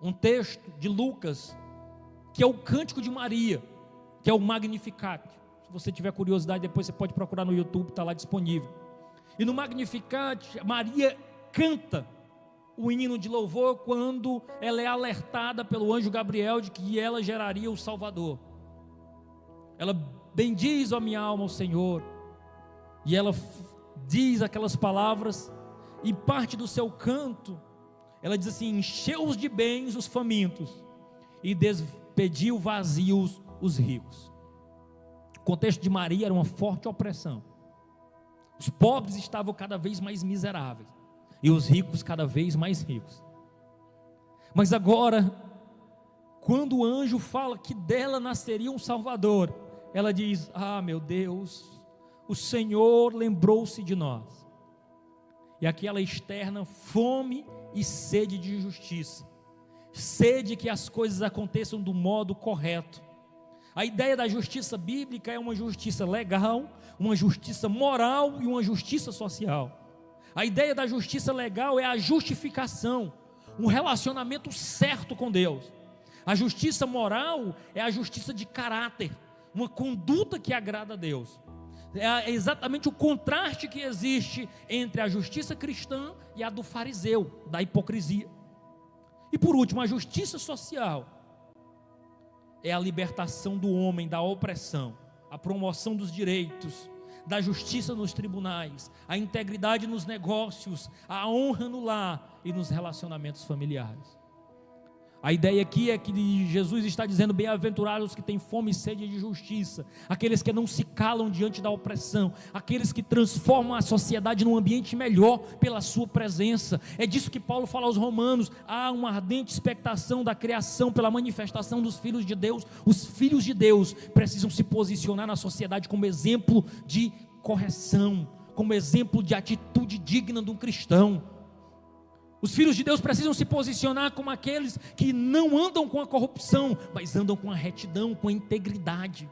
um texto de Lucas, que é o Cântico de Maria, que é o Magnificat. Se você tiver curiosidade, depois você pode procurar no YouTube, está lá disponível. E no Magnificat, Maria canta o hino de louvor quando ela é alertada pelo anjo Gabriel de que ela geraria o Salvador. Ela bendiz a minha alma ao Senhor, e ela diz aquelas palavras, e parte do seu canto, ela diz assim: encheu de bens os famintos, e despediu vazios os ricos. O contexto de Maria era uma forte opressão. Os pobres estavam cada vez mais miseráveis, e os ricos cada vez mais ricos. Mas agora, quando o anjo fala que dela nasceria um Salvador, ela diz: meu Deus, o Senhor lembrou-se de nós. E aqui ela externa fome e sede de justiça, sede que as coisas aconteçam do modo correto. A ideia da justiça bíblica é uma justiça legal, uma justiça moral e uma justiça social. A ideia da justiça legal é a justificação, um relacionamento certo com Deus. A justiça moral é a justiça de caráter, uma conduta que agrada a Deus. É exatamente o contraste que existe entre a justiça cristã e a do fariseu, da hipocrisia. E por último, a justiça social é a libertação do homem da opressão, a promoção dos direitos, da justiça nos tribunais, a integridade nos negócios, a honra no lar e nos relacionamentos familiares. A ideia aqui é que Jesus está dizendo: bem-aventurados os que têm fome e sede de justiça, aqueles que não se calam diante da opressão, aqueles que transformam a sociedade num ambiente melhor pela sua presença. É disso que Paulo fala aos Romanos: há uma ardente expectação da criação pela manifestação dos filhos de Deus. Os filhos de Deus precisam se posicionar na sociedade como exemplo de correção, como exemplo de atitude digna de um cristão. Os filhos de Deus precisam se posicionar como aqueles que não andam com a corrupção, mas andam com a retidão, com a integridade.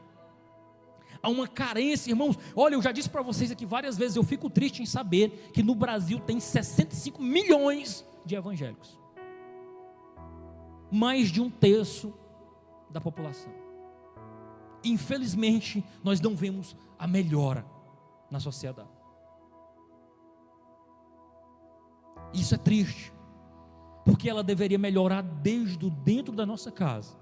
Há uma carência, irmãos. Olha, eu já disse para vocês aqui várias vezes, eu fico triste em saber que no Brasil tem 65 milhões de evangélicos. Mais de 1/3 da população. Infelizmente, nós não vemos a melhora na sociedade. Isso é triste, porque ela deveria melhorar desde dentro da nossa casa.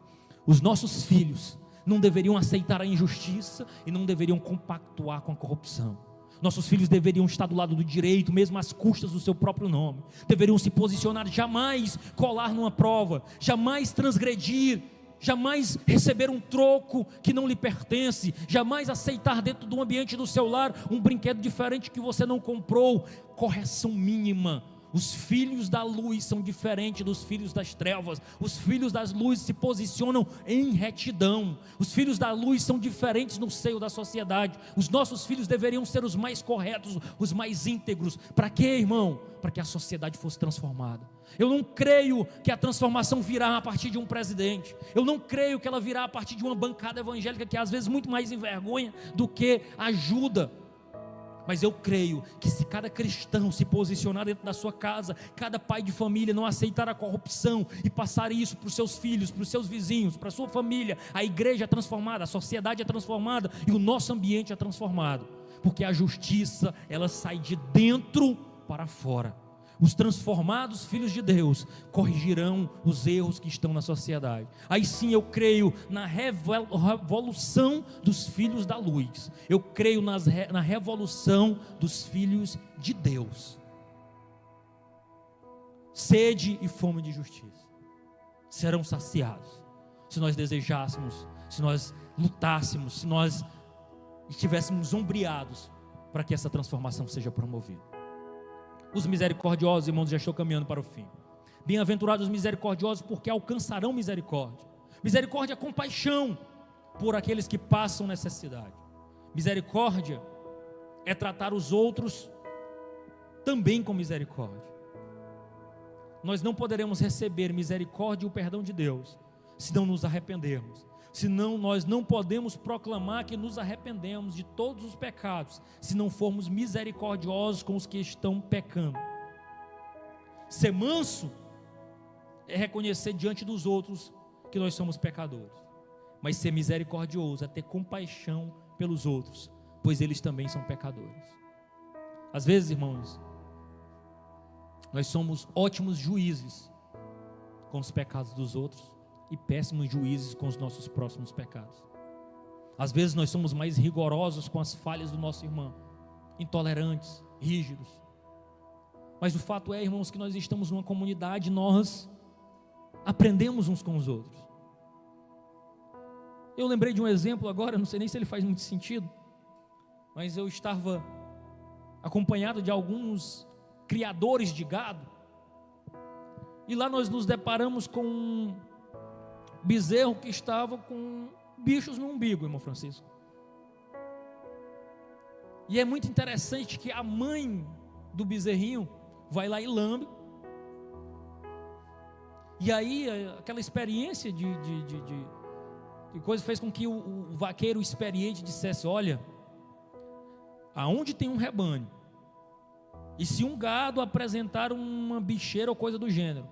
Os nossos filhos não deveriam aceitar a injustiça e não deveriam compactuar com a corrupção. Nossos filhos deveriam estar do lado do direito, mesmo às custas do seu próprio nome. Deveriam se posicionar, jamais colar numa prova, jamais transgredir, jamais receber um troco que não lhe pertence, jamais aceitar dentro do ambiente do seu lar um brinquedo diferente que você não comprou. Correção mínima. Os filhos da luz são diferentes dos filhos das trevas. Os filhos das luzes se posicionam em retidão. Os filhos da luz são diferentes no seio da sociedade. Os nossos filhos deveriam ser os mais corretos, os mais íntegros. Para quê, irmão? Para que a sociedade fosse transformada. Eu não creio que a transformação virá a partir de um presidente. Eu não creio que ela virá a partir de uma bancada evangélica que às vezes muito mais envergonha do que ajuda. Mas eu creio que se cada cristão se posicionar dentro da sua casa, cada pai de família não aceitar a corrupção e passar isso para os seus filhos, para os seus vizinhos, para a sua família, a igreja é transformada, a sociedade é transformada e o nosso ambiente é transformado. Porque a justiça, ela sai de dentro para fora. Os transformados filhos de Deus corrigirão os erros que estão na sociedade. Aí sim eu creio na revolução dos filhos da luz. Eu creio na revolução dos filhos de Deus. Sede e fome de justiça serão saciados se nós desejássemos, se nós lutássemos, se nós estivéssemos ombreados para que essa transformação seja promovida. Os misericordiosos, irmãos, já estou caminhando para o fim. Bem-aventurados os misericordiosos, porque alcançarão misericórdia. Misericórdia é compaixão por aqueles que passam necessidade. Misericórdia é tratar os outros também com misericórdia. Nós não poderemos receber misericórdia e o perdão de Deus se não nos arrependermos. Senão nós não podemos proclamar que nos arrependemos de todos os pecados, se não formos misericordiosos com os que estão pecando. Ser manso é reconhecer diante dos outros que nós somos pecadores, mas ser misericordioso é ter compaixão pelos outros, pois eles também são pecadores. Às vezes, irmãos, nós somos ótimos juízes com os pecados dos outros e péssimos juízes com os nossos próximos pecados. Às vezes nós somos mais rigorosos com as falhas do nosso irmão, intolerantes, rígidos. Mas o fato é, irmãos, que nós estamos numa comunidade, nós aprendemos uns com os outros. Eu lembrei de um exemplo agora, não sei nem se ele faz muito sentido, mas eu estava acompanhado de alguns criadores de gado, e lá nós nos deparamos com um bezerro que estava com bichos no umbigo, irmão Francisco. E é muito interessante que a mãe do bezerrinho vai lá e lambe. E aí aquela experiência de coisa fez com que o vaqueiro experiente dissesse: olha, aonde tem um rebanho, e se um gado apresentar uma bicheira ou coisa do gênero,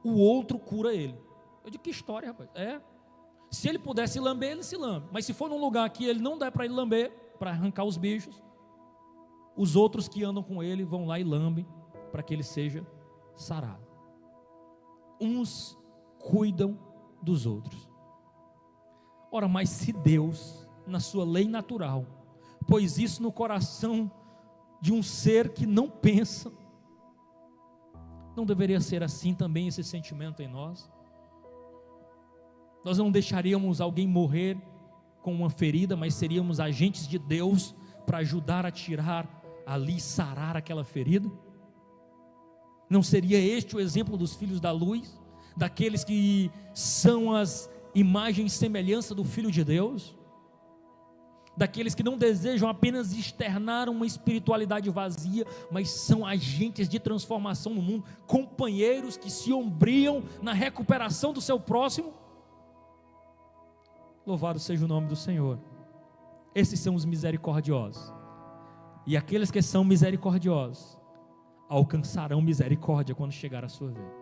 o outro cura ele. Eu digo: que história, rapaz. Se ele pudesse lamber, ele se lambe. Mas se for num lugar que ele não dá para ele lamber, para arrancar os bichos, os outros que andam com ele vão lá e lambem, para que ele seja sarado. Uns cuidam dos outros. Ora, mas se Deus, na sua lei natural, pôs isso no coração de um ser que não pensa, não deveria ser assim também esse sentimento em nós? Nós não deixaríamos alguém morrer com uma ferida, mas seríamos agentes de Deus para ajudar a tirar ali, sarar aquela ferida? Não seria este o exemplo dos filhos da luz, daqueles que são as imagens e semelhança do Filho de Deus? daqueles que não desejam apenas externar uma espiritualidade vazia, mas são agentes de transformação no mundo, companheiros que se ombriam na recuperação do seu próximo. Louvado seja o nome do Senhor. Esses são os misericordiosos, e aqueles que são misericordiosos alcançarão misericórdia quando chegar a sua vez.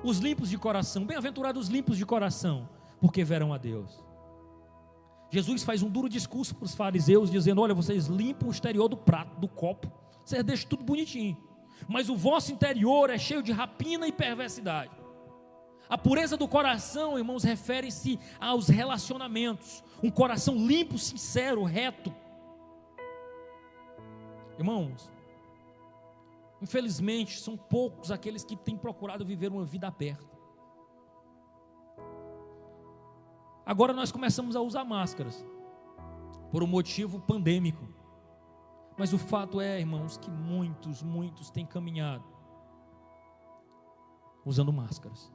Os limpos de coração, bem-aventurados os limpos de coração, porque verão a Deus. Jesus faz um duro discurso para os fariseus, dizendo: olha, vocês limpam o exterior do prato, do copo, vocês deixam tudo bonitinho, mas o vosso interior é cheio de rapina e perversidade. A pureza do coração, irmãos, refere-se aos relacionamentos, um coração limpo, sincero, reto. Irmãos, infelizmente são poucos aqueles que têm procurado viver uma vida aberta. Agora nós começamos a usar máscaras, por um motivo pandêmico. Mas o fato é, irmãos, que muitos têm caminhado usando máscaras.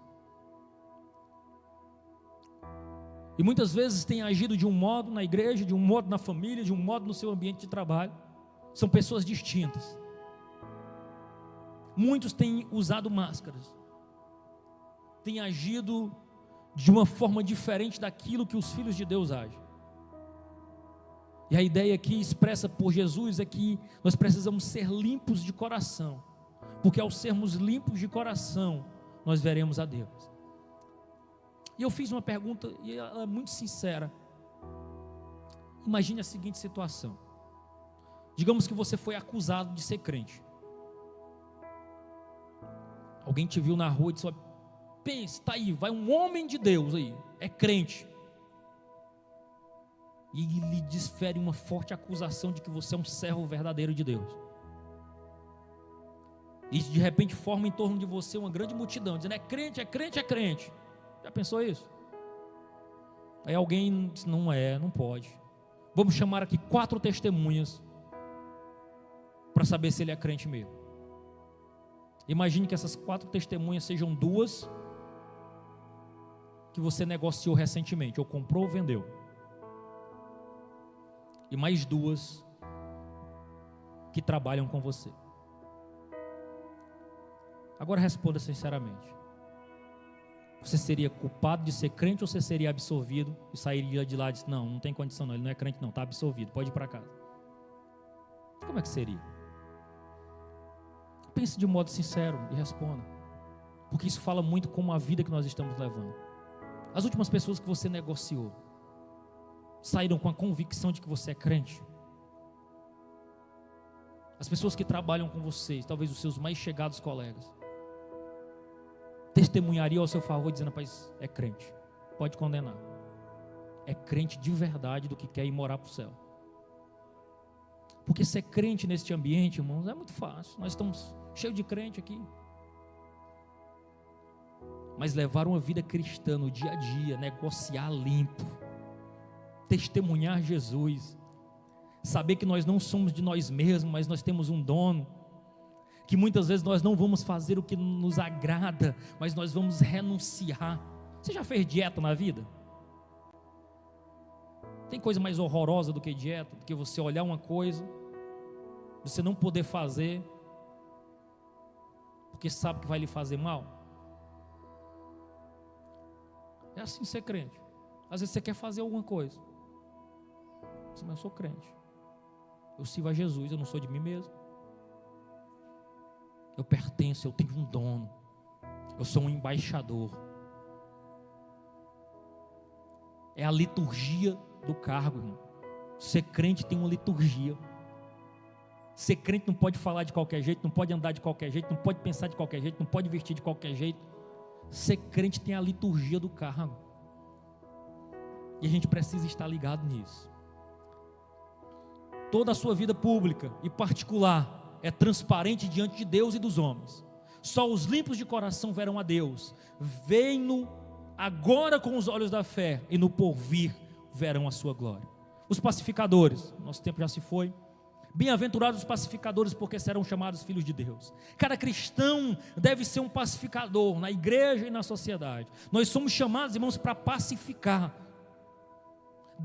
E muitas vezes têm agido de um modo na igreja, de um modo na família, de um modo no seu ambiente de trabalho. São pessoas distintas. Muitos têm usado máscaras, têm agido de uma forma diferente daquilo que os filhos de Deus agem. E a ideia aqui expressa por Jesus é que nós precisamos ser limpos de coração, porque ao sermos limpos de coração, nós veremos a Deus. E eu fiz uma pergunta, e ela é muito sincera. Imagine a seguinte situação: digamos que você foi acusado de ser crente. Alguém te viu na rua e disse: pensa, está aí, vai um homem de Deus aí, é crente, e lhe desfere uma forte acusação de que você é um servo verdadeiro de Deus. E de repente forma em torno de você uma grande multidão, dizendo: é crente, é crente, é crente. Já pensou isso? Aí alguém diz: não pode. Vamos chamar aqui 4 testemunhas para saber se ele é crente mesmo. Imagine que essas 4 testemunhas sejam 2 que você negociou recentemente, ou comprou ou vendeu, e mais 2 que trabalham com você. Agora responda sinceramente: você seria culpado de ser crente, ou você seria absolvido e sairia de lá e disse: não tem condição não, ele não é crente não, está absolvido, pode ir para casa? Como é que seria? Pense de um modo sincero e responda, porque isso fala muito como a vida que nós estamos levando. As últimas pessoas que você negociou saíram com a convicção de que você é crente? As pessoas que trabalham com vocês, talvez os seus mais chegados colegas, testemunhariam ao seu favor dizendo: rapaz, é crente, pode condenar, é crente de verdade, do que quer ir morar para o céu? Porque ser crente neste ambiente, irmãos, é muito fácil. Nós estamos cheios de crente aqui. Mas levar uma vida cristã no dia a dia, negociar limpo, testemunhar Jesus, saber que nós não somos de nós mesmos, mas nós temos um dono, que muitas vezes nós não vamos fazer o que nos agrada, mas nós vamos renunciar. Você já fez dieta na vida? Tem coisa mais horrorosa do que dieta, do que você olhar uma coisa, você não poder fazer, porque sabe que vai lhe fazer mal? É assim ser crente. Às vezes você quer fazer alguma coisa, mas eu sou crente, eu sirvo a Jesus, eu não sou de mim mesmo, eu pertenço, eu tenho um dono, eu sou um embaixador. É a liturgia do cargo, irmão. Ser crente tem uma liturgia. Ser crente não pode falar de qualquer jeito, não pode andar de qualquer jeito, não pode pensar de qualquer jeito, não pode vestir de qualquer jeito. Ser crente tem a liturgia do cargo, e a gente precisa estar ligado nisso. Toda a sua vida pública e particular é transparente diante de Deus e dos homens. Só os limpos de coração verão a Deus. Veem-no agora com os olhos da fé, e no porvir verão a sua glória. Os pacificadores, nosso tempo já se foi. Bem-aventurados os pacificadores, porque serão chamados filhos de Deus. Cada cristão deve ser um pacificador na igreja e na sociedade. Nós somos chamados, irmãos, para pacificar.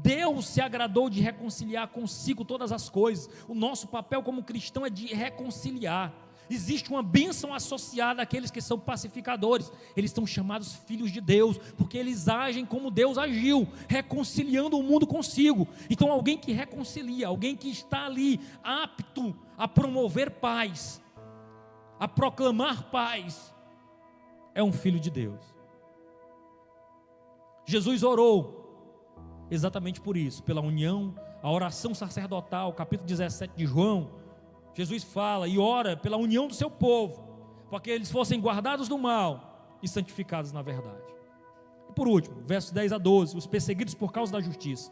Deus se agradou de reconciliar consigo todas as coisas. O nosso papel como cristão é de reconciliar. Existe uma bênção associada àqueles que são pacificadores. Eles são chamados filhos de Deus, porque eles agem como Deus agiu, reconciliando o mundo consigo. Então alguém que reconcilia, alguém que está ali apto a promover paz, a proclamar paz, é um filho de Deus. Jesus orou exatamente por isso, pela união, a oração sacerdotal, capítulo 17 de João. Jesus fala e ora pela união do seu povo, para que eles fossem guardados do mal e santificados na verdade. E por último, versos 10 a 12, os perseguidos por causa da justiça.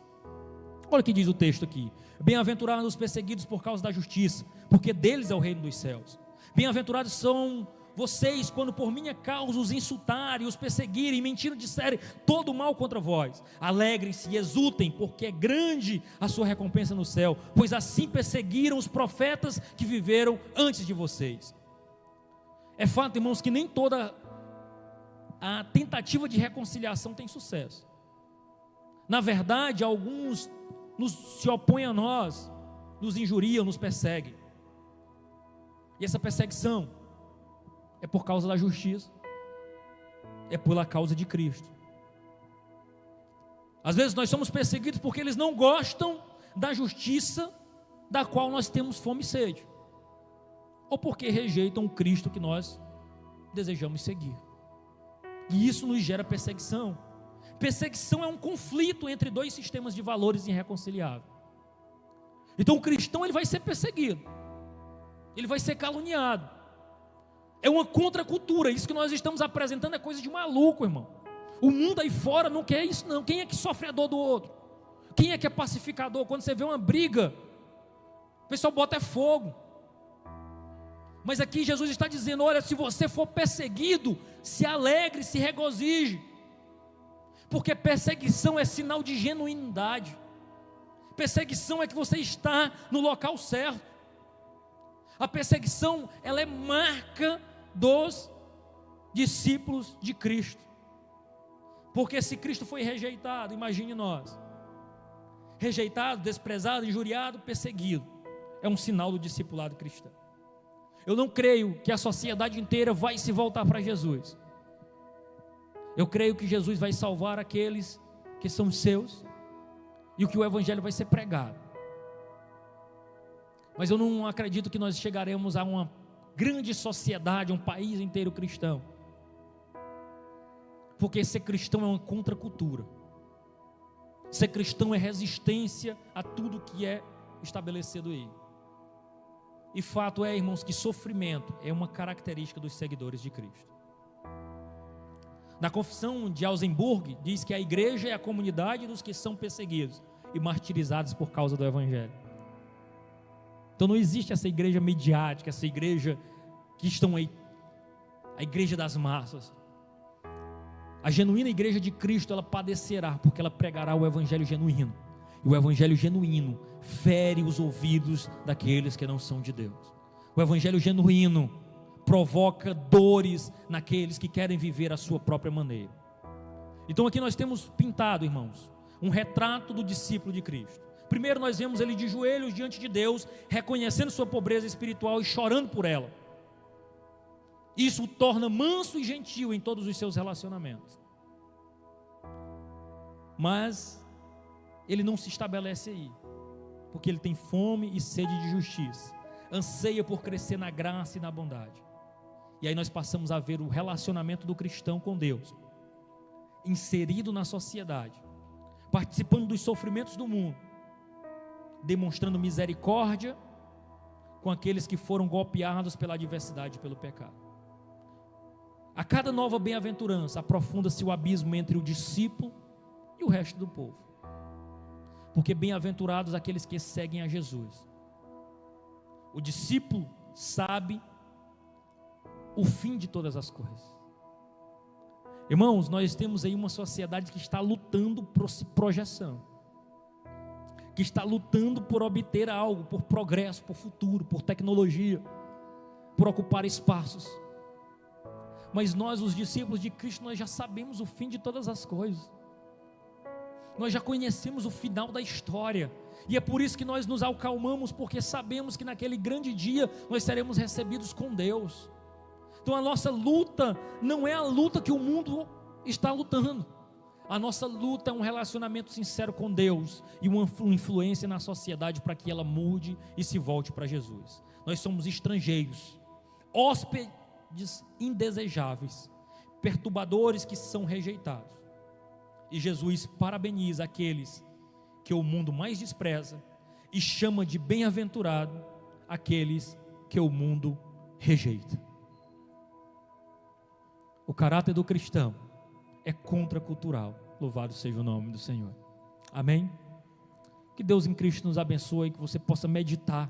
Olha o que diz o texto aqui: bem-aventurados os perseguidos por causa da justiça, porque deles é o reino dos céus. Bem-aventurados são vocês quando por minha causa os insultarem, os perseguirem, mentindo, disserem todo mal contra vós. Alegrem-se e exultem, porque é grande a sua recompensa no céu, pois assim perseguiram os profetas que viveram antes de vocês. É fato, irmãos, que nem toda a tentativa de reconciliação tem sucesso. Na verdade, alguns se opõem a nós, nos injuriam, nos perseguem. E essa perseguição é por causa da justiça, é pela causa de Cristo. Às vezes nós somos perseguidos porque eles não gostam da justiça da qual nós temos fome e sede, ou porque rejeitam o Cristo que nós desejamos seguir. E isso nos gera perseguição. Perseguição é um conflito entre dois sistemas de valores irreconciliáveis. Então o cristão ele vai ser perseguido, ele vai ser caluniado. É uma contracultura. Isso que nós estamos apresentando é coisa de maluco, irmão. O mundo aí fora não quer isso não. Quem é que sofre a dor do outro? Quem é que é pacificador? Quando você vê uma briga, o pessoal bota fogo. Mas aqui Jesus está dizendo: olha, se você for perseguido, se alegre, se regozije, porque perseguição é sinal de genuinidade. Perseguição é que você está no local certo. A perseguição, ela é marca dos discípulos de Cristo. Porque se Cristo foi rejeitado, imagine nós, rejeitado, desprezado, injuriado, perseguido, é um sinal do discipulado cristão. Eu não creio que a sociedade inteira vai se voltar para Jesus. Eu creio que Jesus vai salvar aqueles que são seus e que o evangelho vai ser pregado. Mas eu não acredito que nós chegaremos a uma grande sociedade, um país inteiro cristão, porque ser cristão é uma contracultura. Ser cristão é resistência a tudo que é estabelecido aí. E fato é, irmãos, que sofrimento é uma característica dos seguidores de Cristo. Na Confissão de Augsburgo diz que a igreja é a comunidade dos que são perseguidos e martirizados por causa do evangelho. Então não existe essa igreja midiática, essa igreja que estão aí, a igreja das massas. A genuína igreja de Cristo, ela padecerá, porque ela pregará o evangelho genuíno. E o evangelho genuíno fere os ouvidos daqueles que não são de Deus. O evangelho genuíno provoca dores naqueles que querem viver a sua própria maneira. Então aqui nós temos pintado, irmãos, um retrato do discípulo de Cristo. Primeiro nós vemos ele de joelhos diante de Deus, reconhecendo sua pobreza espiritual e chorando por ela. Isso o torna manso e gentil em todos os seus relacionamentos. Mas ele não se estabelece aí, porque ele tem fome e sede de justiça, anseia por crescer na graça e na bondade. E aí nós passamos a ver o relacionamento do cristão com Deus, inserido na sociedade, participando dos sofrimentos do mundo, demonstrando misericórdia com aqueles que foram golpeados pela adversidade e pelo pecado. A cada nova bem-aventurança aprofunda-se o abismo entre o discípulo e o resto do povo, porque bem-aventurados aqueles que seguem a Jesus. O discípulo sabe o fim de todas as coisas. Irmãos, nós temos aí uma sociedade que está lutando por projeção, que está lutando por obter algo, por progresso, por futuro, por tecnologia, por ocupar espaços. Mas nós, os discípulos de Cristo, nós já sabemos o fim de todas as coisas. Nós já conhecemos o final da história, e é por isso que nós nos acalmamos, porque sabemos que naquele grande dia nós seremos recebidos com Deus. Então a nossa luta não é a luta que o mundo está lutando. A nossa luta é um relacionamento sincero com Deus e uma influência na sociedade para que ela mude e se volte para Jesus. Nós somos estrangeiros, hóspedes indesejáveis, perturbadores que são rejeitados. E Jesus parabeniza aqueles que o mundo mais despreza e chama de bem-aventurado aqueles que o mundo rejeita. O caráter do cristão é contracultural. Louvado seja o nome do Senhor. Amém? Que Deus em Cristo nos abençoe, que você possa meditar